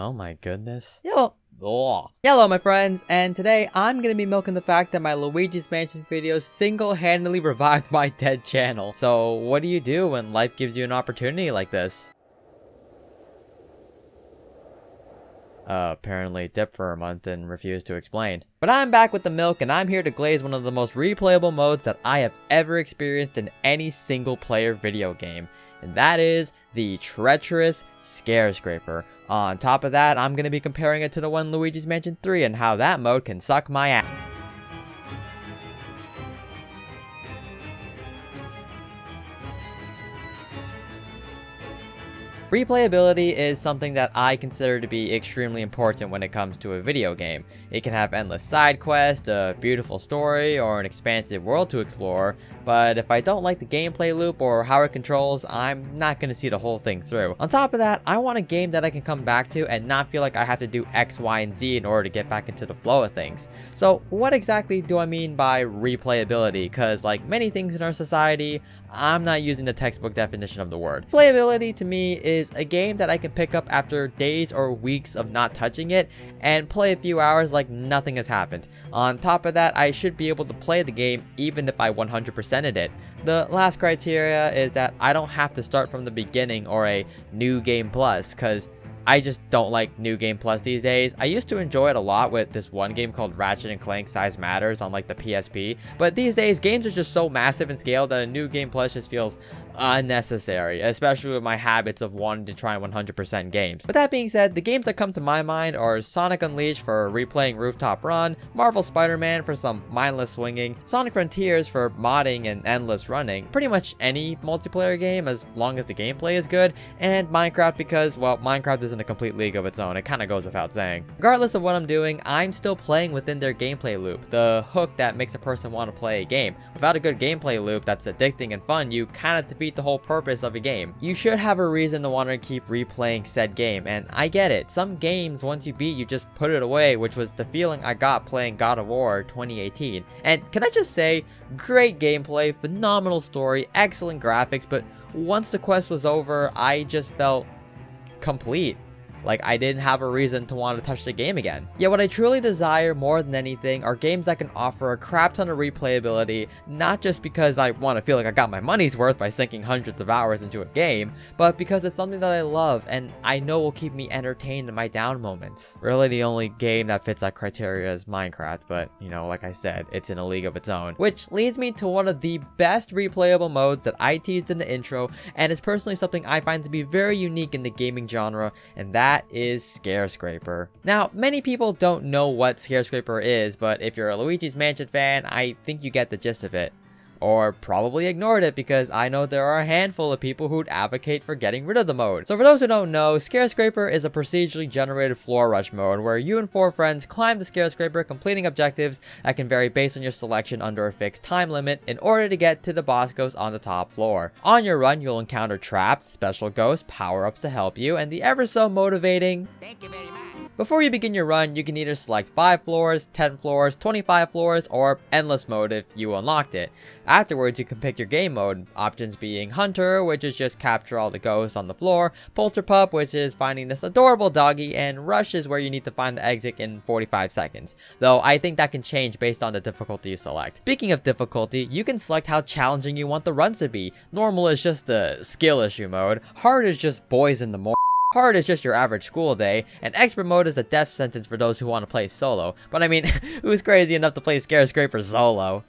Oh my goodness. Hello my friends, and today I'm gonna be milking the fact that my Luigi's Mansion video single-handedly revived my dead channel. So what do you do when life gives you an opportunity like this? Apparently dip for a month and refused to explain. But I'm back with the milk, and I'm here to glaze one of the most replayable modes that I have ever experienced in any single-player video game. And that is the treacherous Scarescraper. On top of that, I'm going to be comparing it to the one Luigi's Mansion 3 and how that mode can suck my ass. Replayability is something that I consider to be extremely important when it comes to a video game. It can have endless side quests, a beautiful story, or an expansive world to explore, but if I don't like the gameplay loop or how it controls, I'm not going to see the whole thing through. On top of that, I want a game that I can come back to and not feel like I have to do X, Y, and Z in order to get back into the flow of things. So what exactly do I mean by replayability? Because like many things in our society, I'm not using the textbook definition of the word. Playability to me is a game that I can pick up after days or weeks of not touching it and play a few hours like nothing has happened. On top of that, I should be able to play the game even if I 100%ed it. The last criteria is that I don't have to start from the beginning or a new game plus, because I just don't like New Game Plus these days. I used to enjoy it a lot with this one game called Ratchet & Clank Size Matters on like the PSP, but these days games are just so massive in scale that a New Game Plus just feels unnecessary, especially with my habits of wanting to try 100% games. But that being said, the games that come to my mind are Sonic Unleashed for replaying Rooftop Run, Marvel Spider-Man for some mindless swinging, Sonic Frontiers for modding and endless running, pretty much any multiplayer game as long as the gameplay is good, and Minecraft because, well, Minecraft is in a complete league of its own. It kind of goes without saying. Regardless of what I'm doing, I'm still playing within their gameplay loop, the hook that makes a person want to play a game. Without a good gameplay loop that's addicting and fun, you kind of defeat the whole purpose of a game. You should have a reason to want to keep replaying said game, and I get it. Some games, once you beat, you just put it away, which was the feeling I got playing God of War 2018. And can I just say, great gameplay, phenomenal story, excellent graphics, but once the quest was over, I just felt complete. Like I didn't have a reason to want to touch the game again. Yet what I truly desire more than anything are games that can offer a crap ton of replayability, not just because I want to feel like I got my money's worth by sinking hundreds of hours into a game, but because it's something that I love and I know will keep me entertained in my down moments. Really the only game that fits that criteria is Minecraft, but you know, like I said, it's in a league of its own. Which leads me to one of the best replayable modes that I teased in the intro, and is personally something I find to be very unique in the gaming genre, and that is Scarescraper. Now, many people don't know what Scarescraper is, but if you're a Luigi's Mansion fan, I think you get the gist of it. Or probably ignored it, because I know there are a handful of people who'd advocate for getting rid of the mode. So for those who don't know, Scarescraper is a procedurally generated floor rush mode where you and 4 friends climb the Scarescraper, completing objectives that can vary based on your selection under a fixed time limit in order to get to the boss ghost on the top floor. On your run, you'll encounter traps, special ghosts, power-ups to help you, and the ever so motivating "Thank you very much." Before you begin your run, you can either select 5 floors, 10 floors, 25 floors, or endless mode if you unlocked it. Afterwards, you can pick your game mode, options being Hunter, which is just capture all the ghosts on the floor, Polterpup, which is finding this adorable doggy, and Rush is where you need to find the exit in 45 seconds. Though I think that can change based on the difficulty you select. Speaking of difficulty, you can select how challenging you want the runs to be. Normal is just the skill issue mode, hard is just boys in the morning, hard is just your average school day, and expert mode is the death sentence for those who want to play solo. But I mean, who's crazy enough to play Scarescraper solo?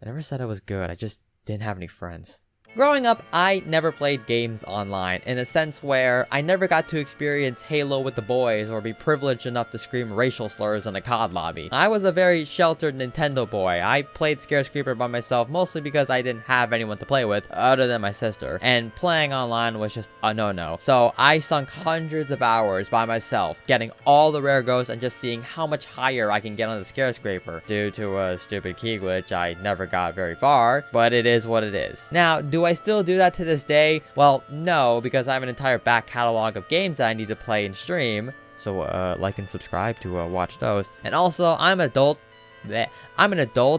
I never said I was good, I just didn't have any friends. Growing up, I never played games online, in a sense where I never got to experience Halo with the boys or be privileged enough to scream racial slurs in a COD lobby. I was a very sheltered Nintendo boy. I played Scarescraper by myself mostly because I didn't have anyone to play with other than my sister, and playing online was just a no-no. So I sunk hundreds of hours by myself, getting all the rare ghosts and just seeing how much higher I can get on the Scarescraper. Due to a stupid key glitch, I never got very far, but it is what it is. Now, do I still do that to this day? Well, no, because I have an entire back catalog of games that I need to play and stream. So, like and subscribe to watch those. And also, I'm an adult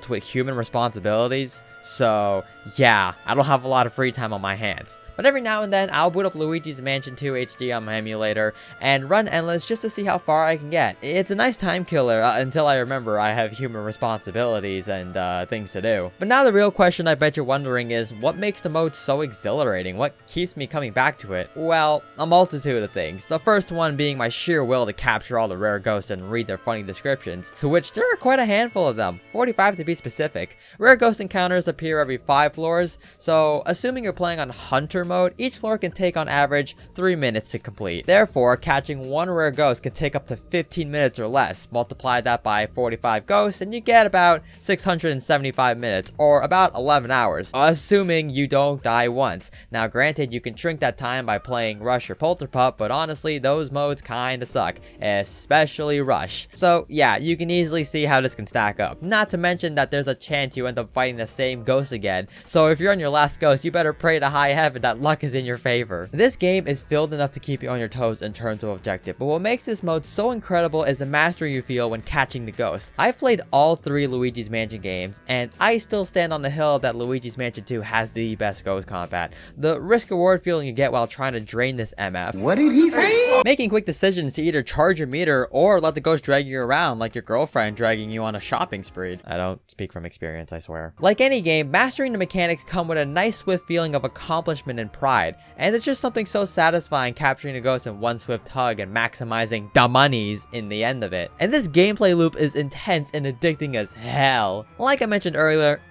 with human responsibilities. So, yeah, I don't have a lot of free time on my hands. But every now and then, I'll boot up Luigi's Mansion 2 HD on my emulator and run Endless just to see how far I can get. It's a nice time killer until I remember I have human responsibilities and things to do. But now the real question I bet you're wondering is, what makes the mode so exhilarating? What keeps me coming back to it? Well, a multitude of things. The first one being my sheer will to capture all the rare ghosts and read their funny descriptions, to which there are quite a handful of them, 45 to be specific. Rare ghost encounters appear every 5 floors, so assuming you're playing on Hunter mode, each floor can take on average 3 minutes to complete. Therefore, catching one rare ghost can take up to 15 minutes or less. Multiply that by 45 ghosts and you get about 675 minutes, or about 11 hours, assuming you don't die once. Now granted, you can shrink that time by playing Rush or Polterpup, but honestly, those modes kinda suck, especially Rush. So yeah, you can easily see how this can stack up. Not to mention that there's a chance you end up fighting the same ghost again, so if you're on your last ghost, you better pray to high heaven that luck is in your favor. This game is filled enough to keep you on your toes in terms of objective, but what makes this mode so incredible is the mastery you feel when catching the ghost. I've played all 3 Luigi's Mansion games, and I still stand on the hill that Luigi's Mansion 2 has the best ghost combat. The risk-reward feeling you get while trying to drain this MF. What did he say? Making quick decisions to either charge your meter or let the ghost drag you around like your girlfriend dragging you on a shopping spree. I don't speak from experience, I swear. Like any game, mastering the mechanics come with a nice swift feeling of accomplishment and pride, and it's just something so satisfying capturing a ghost in one swift tug and maximizing the monies in the end of it. And this gameplay loop is intense and addicting as hell. Like I mentioned earlier,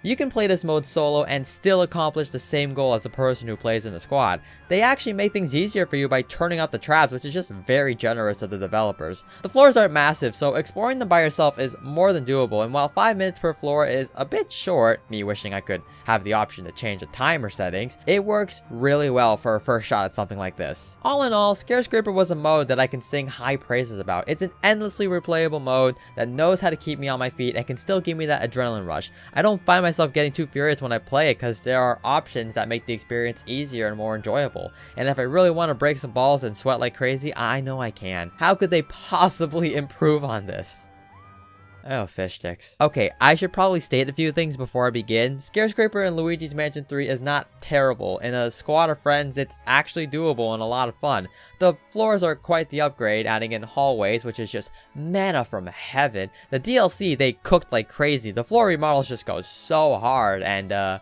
you can play this mode solo and still accomplish the same goal as the person who plays in a squad. They actually make things easier for you by turning out the traps, which is just very generous of the developers. The floors aren't massive, so exploring them by yourself is more than doable, and while 5 minutes per floor is a bit short, me wishing I could have the option to change the timer settings, it works really well for a first shot at something like this. All in all, Scarescraper was a mode that I can sing high praises about. It's an endlessly replayable mode that knows how to keep me on my feet and can still give me that adrenaline rush. I don't find myself getting too furious when I play it because there are options that make the experience easier and more enjoyable. And if I really want to break some balls and sweat like crazy, I know I can. How could they possibly improve on this? Oh, fish sticks. Okay, I should probably state a few things before I begin. Scarescraper in Luigi's Mansion 3 is not terrible. In a squad of friends, it's actually doable and a lot of fun. The floors are quite the upgrade, adding in hallways, which is just manna from heaven. The DLC, they cooked like crazy. The floor remodels just go so hard, and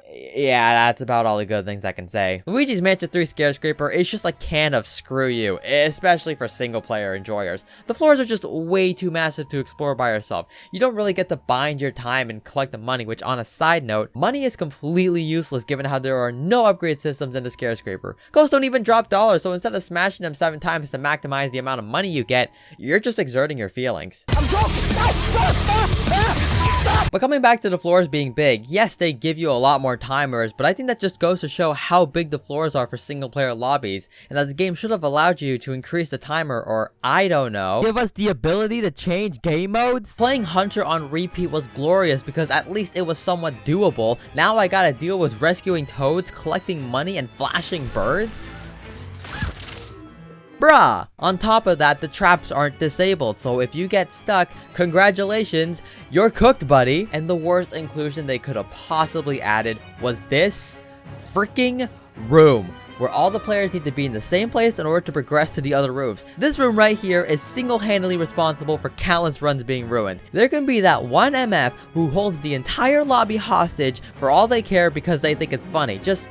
yeah, that's about all the good things I can say. Luigi's Mansion 3 Scarescraper is just a can of screw you, especially for single player enjoyers. The floors are just way too massive to explore by yourself. You don't really get to bind your time and collect the money, which on a side note, money is completely useless given how there are no upgrade systems in the Scarescraper. Ghosts don't even drop dollars, so instead of smashing them 7 times to maximize the amount of money you get, you're just exerting your feelings. But coming back to the floors being big, yes, they give you a lot more timers, but I think that just goes to show how big the floors are for single player lobbies, and that the game should have allowed you to increase the timer, or I don't know, give us the ability to change game modes? Playing Hunter on repeat was glorious because at least it was somewhat doable. Now I gotta deal with rescuing toads, collecting money, and flashing birds? Bruh! On top of that, the traps aren't disabled, so if you get stuck, congratulations, you're cooked, buddy. And the worst inclusion they could have possibly added was this freaking room, where all the players need to be in the same place in order to progress to the other rooms. This room right here is single-handedly responsible for countless runs being ruined. There can be that one MF who holds the entire lobby hostage for all they care because they think it's funny. Just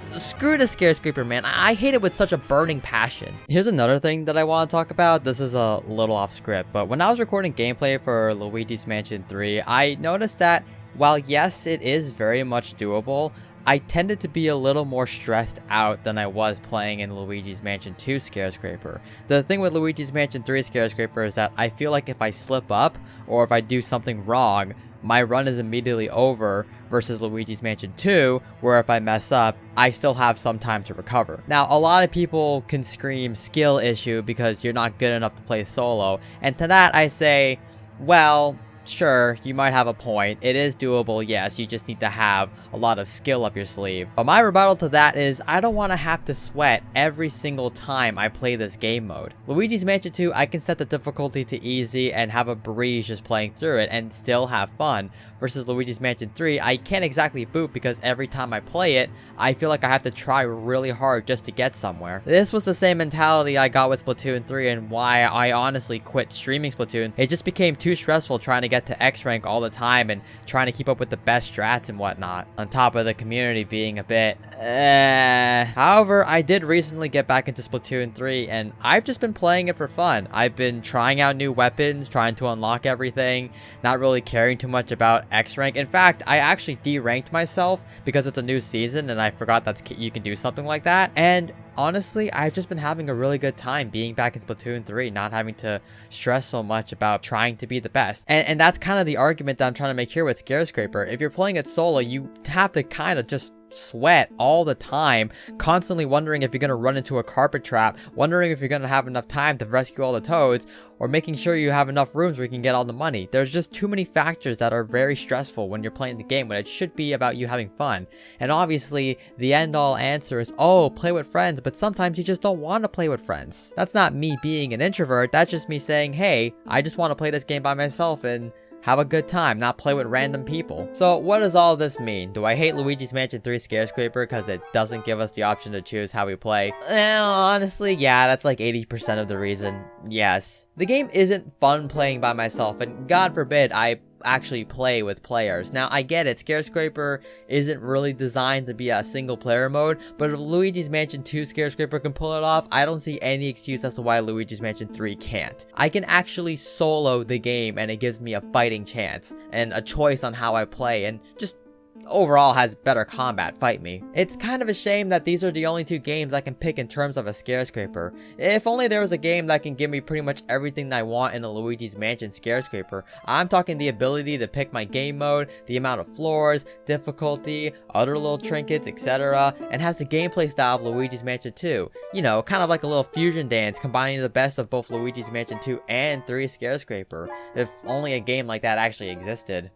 screw the Scarescraper, man. I hate it with such a burning passion. Here's another thing that I want to talk about. This is a little off script, but when I was recording gameplay for Luigi's Mansion 3, I noticed that while yes, it is very much doable, I tended to be a little more stressed out than I was playing in Luigi's Mansion 2 Scarescraper. The thing with Luigi's Mansion 3 Scarescraper is that I feel like if I slip up, or if I do something wrong, my run is immediately over, versus Luigi's Mansion 2, where if I mess up, I still have some time to recover. Now, a lot of people can scream skill issue because you're not good enough to play solo, and to that I say, well, sure, you might have a point. It is doable, yes, you just need to have a lot of skill up your sleeve. But my rebuttal to that is I don't want to have to sweat every single time I play this game mode. Luigi's Mansion 2, I can set the difficulty to easy and have a breeze just playing through it and still have fun. Versus Luigi's Mansion 3, I can't exactly boot because every time I play it, I feel like I have to try really hard just to get somewhere. This was the same mentality I got with Splatoon 3 and why I honestly quit streaming Splatoon. It just became too stressful trying to get to X rank all the time and trying to keep up with the best strats and whatnot, on top of the community being a bit However, I did recently get back into Splatoon 3 and I've just been playing it for fun. I've been trying out new weapons, trying to unlock everything, not really caring too much about X rank. In fact, I actually de-ranked myself because it's a new season and I forgot that you can do something like that. And honestly, I've just been having a really good time being back in Splatoon 3, not having to stress so much about trying to be the best. And that's kind of the argument that I'm trying to make here with Scarescraper. If you're playing it solo, you have to kind of just sweat all the time, constantly wondering if you're going to run into a carpet trap, wondering if you're going to have enough time to rescue all the toads, or making sure you have enough rooms where you can get all the money. There's just too many factors that are very stressful when you're playing the game when it should be about you having fun. And obviously, the end-all answer is, oh, play with friends, but sometimes you just don't want to play with friends. That's not me being an introvert, that's just me saying, hey, I just want to play this game by myself and have a good time, not play with random people. So what does all this mean? Do I hate Luigi's Mansion 3 Scarescraper because it doesn't give us the option to choose how we play? Well, honestly, yeah, that's like 80% of the reason. Yes. The game isn't fun playing by myself, and God forbid I actually play with players. Now, I get it, Scarescraper isn't really designed to be a single player mode, but if Luigi's Mansion 2 Scarescraper can pull it off, I don't see any excuse as to why Luigi's Mansion 3 can't. I can actually solo the game and it gives me a fighting chance and a choice on how I play and just overall has better combat, fight me. It's kind of a shame that these are the only two games I can pick in terms of a Scarescraper. If only there was a game that can give me pretty much everything that I want in a Luigi's Mansion Scarescraper. I'm talking the ability to pick my game mode, the amount of floors, difficulty, other little trinkets, etc. and has the gameplay style of Luigi's Mansion 2. You know, kind of like a little fusion dance combining the best of both Luigi's Mansion 2 and 3 Scarescraper. If only a game like that actually existed.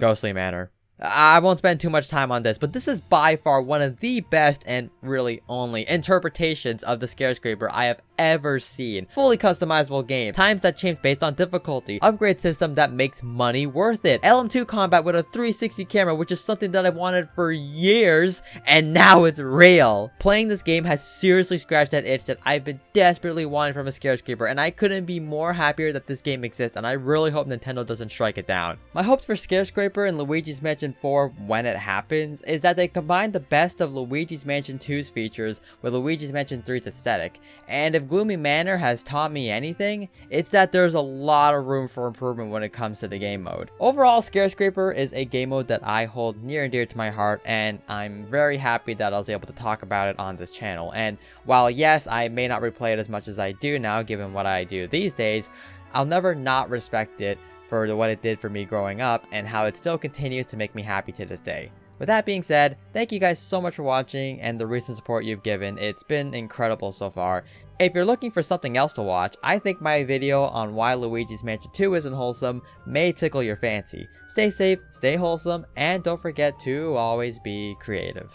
Ghostly Manor. I won't spend too much time on this, but this is by far one of the best and really only interpretations of the Scarescraper I have ever seen. Fully customizable game, times that change based on difficulty, upgrade system that makes money worth it, LM2 combat with a 360 camera, which is something that I've wanted for years, and now it's real. Playing this game has seriously scratched that itch that I've been desperately wanting from a Scarescraper, and I couldn't be more happier that this game exists, and I really hope Nintendo doesn't strike it down. My hopes for Scarescraper and Luigi's Mansion 4 when it happens is that they combine the best of Luigi's Mansion 2's features with Luigi's Mansion 3's aesthetic, and if Gloomy Manor has taught me anything, it's that there's a lot of room for improvement when it comes to the game mode. Overall, Scarescraper is a game mode that I hold near and dear to my heart, and I'm very happy that I was able to talk about it on this channel. And while yes, I may not replay it as much as I do now given what I do these days, I'll never not respect it for what it did for me growing up and how it still continues to make me happy to this day. With that being said, thank you guys so much for watching and the recent support you've given. It's been incredible so far. If you're looking for something else to watch, I think my video on why Luigi's Mansion 2 isn't wholesome may tickle your fancy. Stay safe, stay wholesome, and don't forget to always be creative.